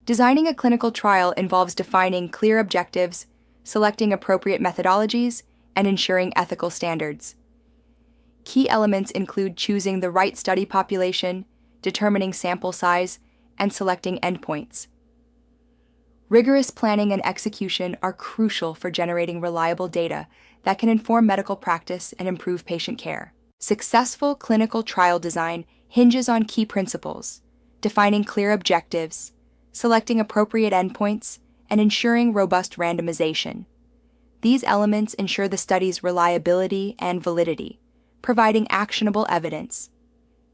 Designing a clinical trial involves defining clear objectives, selecting appropriate methodologies, and ensuring ethical standards. Key elements include choosing the right study population, determining sample size, and selecting endpoints. Rigorous planning and execution are crucial for generating reliable data that can inform medical practice and improve patient care. Successful clinical trial design hinges on key principles: defining clear objectives, selecting appropriate endpoints, and ensuring robust randomization. These elements ensure the study's reliability and validity, providing actionable evidence.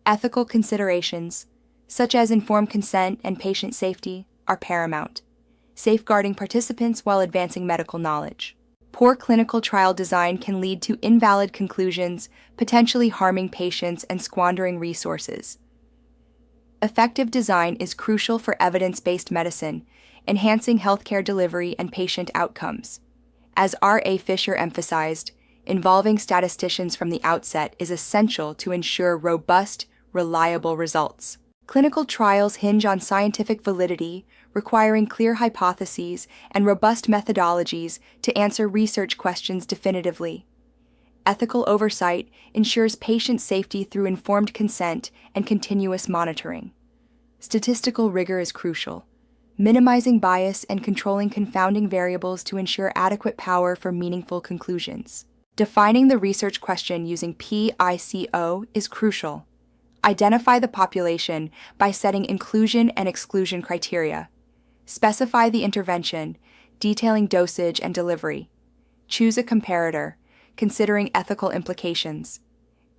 Ethical considerations, such as informed consent and patient safety, are paramount, safeguarding participants while advancing medical knowledge. Poor clinical trial design can lead to invalid conclusions, potentially harming patients and squandering resources. Effective design is crucial for evidence-based medicine, enhancing healthcare delivery and patient outcomes. As R.A. Fisher emphasized, involving statisticians from the outset is essential to ensure robust, reliable results. Clinical trials hinge on scientific validity, requiring clear hypotheses and robust methodologies to answer research questions definitively. Ethical oversight ensures patient safety through informed consent and continuous monitoring. Statistical rigor is crucial, minimizing bias and controlling confounding variables to ensure adequate power for meaningful conclusions. Defining the research question using PICO is crucial. Identify the population by setting inclusion and exclusion criteria. Specify the intervention, detailing dosage and delivery. Choose a comparator, considering ethical implications.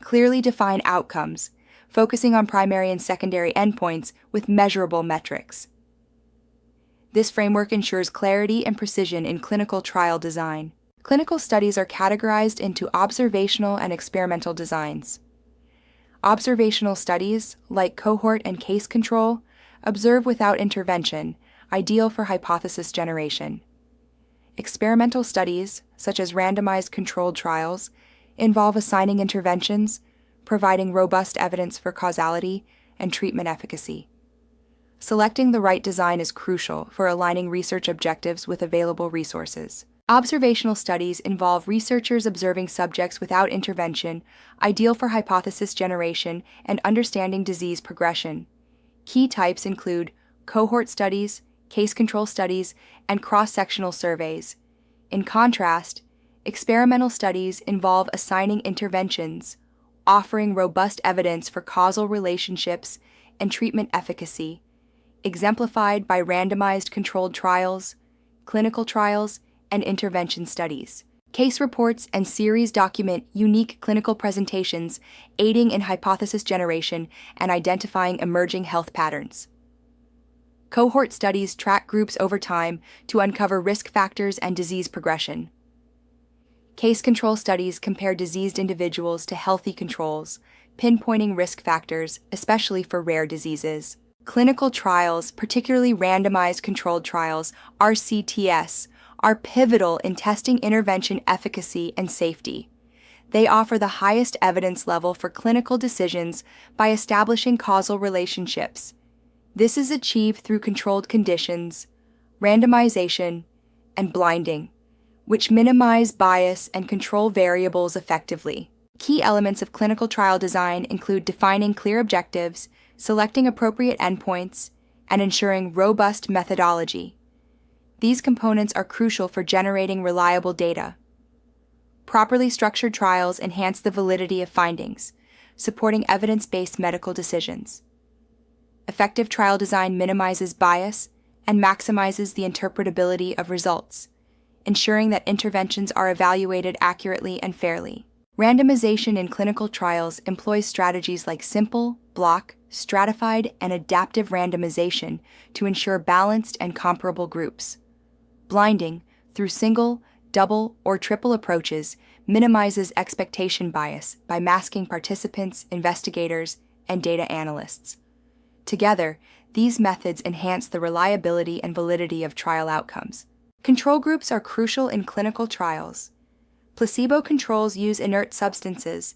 Clearly define outcomes, focusing on primary and secondary endpoints with measurable metrics. This framework ensures clarity and precision in clinical trial design. Clinical studies are categorized into observational and experimental designs. Observational studies, like cohort and case control, observe without intervention, ideal for hypothesis generation. Experimental studies, such as randomized controlled trials, involve assigning interventions, providing robust evidence for causality and treatment efficacy. Selecting the right design is crucial for aligning research objectives with available resources. Observational studies involve researchers observing subjects without intervention, ideal for hypothesis generation and understanding disease progression. Key types include cohort studies, case control studies, and cross-sectional surveys. In contrast, experimental studies involve assigning interventions, offering robust evidence for causal relationships and treatment efficacy, exemplified by randomized controlled trials, clinical trials, and intervention studies. Case reports and series document unique clinical presentations, aiding in hypothesis generation and identifying emerging health patterns. Cohort studies track groups over time to uncover risk factors and disease progression. Case control studies compare diseased individuals to healthy controls, pinpointing risk factors, especially for rare diseases. Clinical trials, particularly randomized controlled trials, RCTs, are pivotal in testing intervention efficacy and safety. They offer the highest evidence level for clinical decisions by establishing causal relationships. This is achieved through controlled conditions, randomization, and blinding, which minimize bias and control variables effectively. Key elements of clinical trial design include defining clear objectives, selecting appropriate endpoints, and ensuring robust methodology. These components are crucial for generating reliable data. Properly structured trials enhance the validity of findings, supporting evidence-based medical decisions. Effective trial design minimizes bias and maximizes the interpretability of results, ensuring that interventions are evaluated accurately and fairly. Randomization in clinical trials employs strategies like simple, block, stratified, and adaptive randomization to ensure balanced and comparable groups. Blinding, through single, double, or triple approaches, minimizes expectation bias by masking participants, investigators, and data analysts. Together, these methods enhance the reliability and validity of trial outcomes. Control groups are crucial in clinical trials. Placebo controls use inert substances,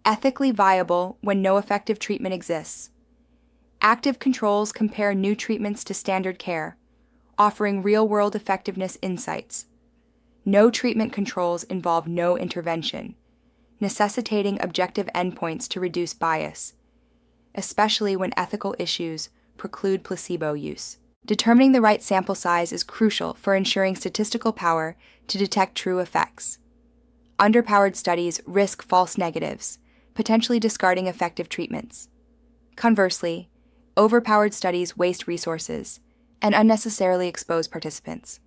ethically viable when no effective treatment exists. Active controls compare new treatments to standard care, offering real-world effectiveness insights. No treatment controls involve no intervention, necessitating objective endpoints to reduce bias, especially when ethical issues preclude placebo use. Determining the right sample size is crucial for ensuring statistical power to detect true effects. Underpowered studies risk false negatives, potentially discarding effective treatments. Conversely, overpowered studies waste resources and unnecessarily expose participants.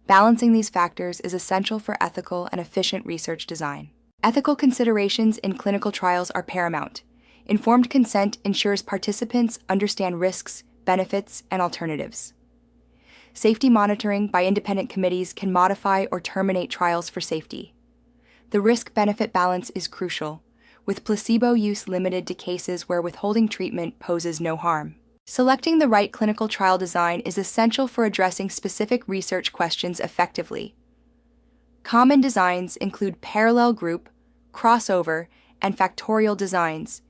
Balancing these factors is essential for ethical and efficient research design. Ethical considerations in clinical trials are paramount. Informed consent ensures participants understand risks, benefits, and alternatives. Safety monitoring by independent committees can modify or terminate trials for safety. The risk-benefit balance is crucial, with placebo use limited to cases where withholding treatment poses no harm. Selecting the right clinical trial design is essential for addressing specific research questions effectively. Common designs include parallel group, crossover, and factorial designs,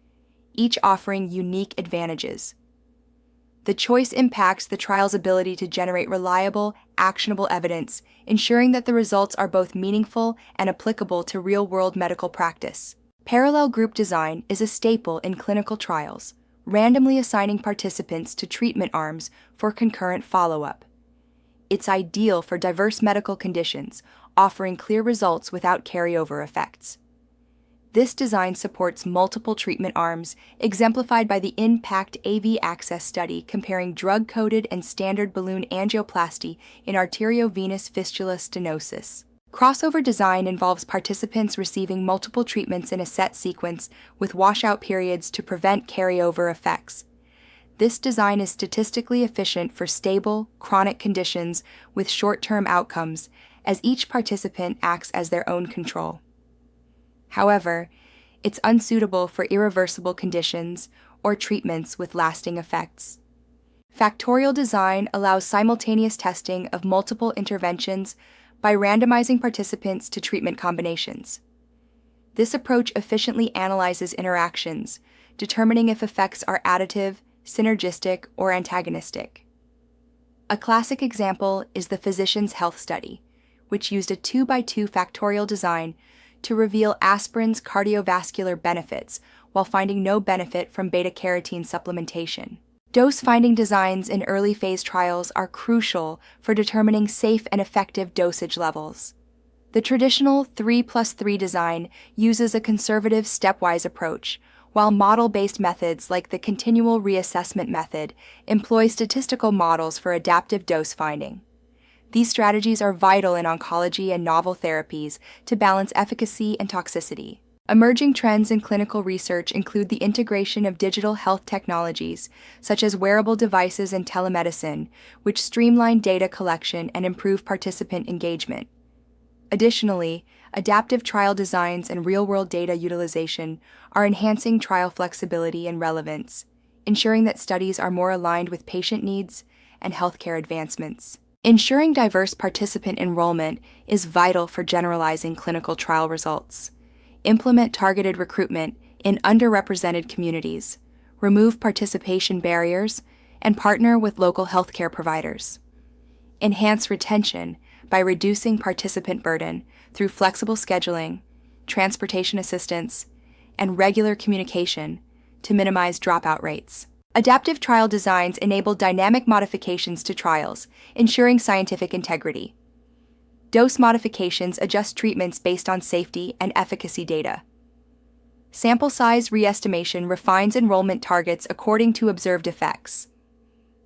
each offering unique advantages. The choice impacts the trial's ability to generate reliable, actionable evidence, ensuring that the results are both meaningful and applicable to real-world medical practice. Parallel group design is a staple in clinical trials, randomly assigning participants to treatment arms for concurrent follow-up. It's ideal for diverse medical conditions, offering clear results without carryover effects. This design supports multiple treatment arms, exemplified by the IMPACT AV Access study comparing drug-coated and standard balloon angioplasty in arteriovenous fistula stenosis. Crossover design involves participants receiving multiple treatments in a set sequence with washout periods to prevent carryover effects. This design is statistically efficient for stable, chronic conditions with short-term outcomes, as each participant acts as their own control. However, it's unsuitable for irreversible conditions or treatments with lasting effects. Factorial design allows simultaneous testing of multiple interventions by randomizing participants to treatment combinations. This approach efficiently analyzes interactions, determining if effects are additive, synergistic, or antagonistic. A classic example is the Physicians' Health Study, which used a 2x2 factorial design to reveal aspirin's cardiovascular benefits while finding no benefit from beta-carotene supplementation. Dose-finding designs in early-phase trials are crucial for determining safe and effective dosage levels. The traditional 3+3 design uses a conservative stepwise approach, while model-based methods like the continual reassessment method employ statistical models for adaptive dose finding. These strategies are vital in oncology and novel therapies to balance efficacy and toxicity. Emerging trends in clinical research include the integration of digital health technologies, such as wearable devices and telemedicine, which streamline data collection and improve participant engagement. Additionally, adaptive trial designs and real-world data utilization are enhancing trial flexibility and relevance, ensuring that studies are more aligned with patient needs and healthcare advancements. Ensuring diverse participant enrollment is vital for generalizing clinical trial results. Implement targeted recruitment in underrepresented communities, remove participation barriers, and partner with local healthcare providers. Enhance retention by reducing participant burden through flexible scheduling, transportation assistance, and regular communication to minimize dropout rates. Adaptive trial designs enable dynamic modifications to trials, ensuring scientific integrity. Dose modifications adjust treatments based on safety and efficacy data. Sample size re-estimation refines enrollment targets according to observed effects.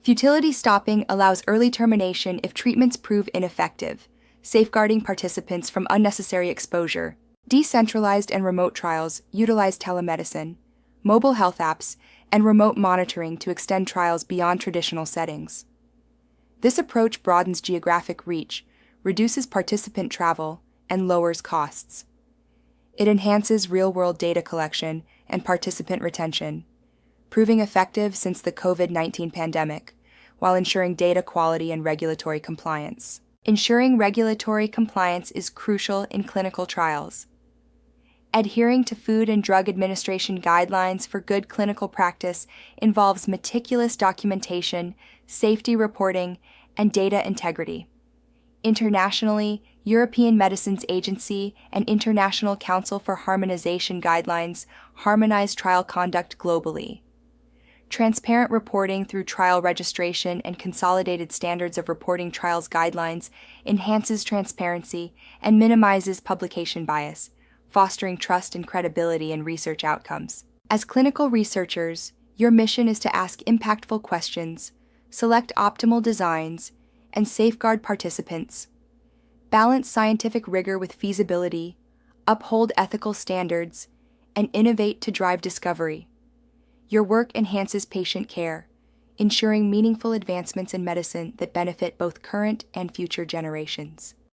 Futility stopping allows early termination if treatments prove ineffective, safeguarding participants from unnecessary exposure. Decentralized and remote trials utilize telemedicine, mobile health apps, and remote monitoring to extend trials beyond traditional settings. This approach broadens geographic reach, reduces participant travel, and lowers costs. It enhances real-world data collection and participant retention, proving effective since the COVID-19 pandemic, while ensuring data quality and regulatory compliance. Ensuring regulatory compliance is crucial in clinical trials. Adhering to Food and Drug Administration guidelines for good clinical practice involves meticulous documentation, safety reporting, and data integrity. Internationally, European Medicines Agency and International Council for Harmonization guidelines harmonize trial conduct globally. Transparent reporting through trial registration and consolidated standards of reporting trials guidelines enhances transparency and minimizes publication bias, fostering trust and credibility in research outcomes. As clinical researchers, your mission is to ask impactful questions, select optimal designs, and safeguard participants. Balance scientific rigor with feasibility, uphold ethical standards, and innovate to drive discovery. Your work enhances patient care, ensuring meaningful advancements in medicine that benefit both current and future generations.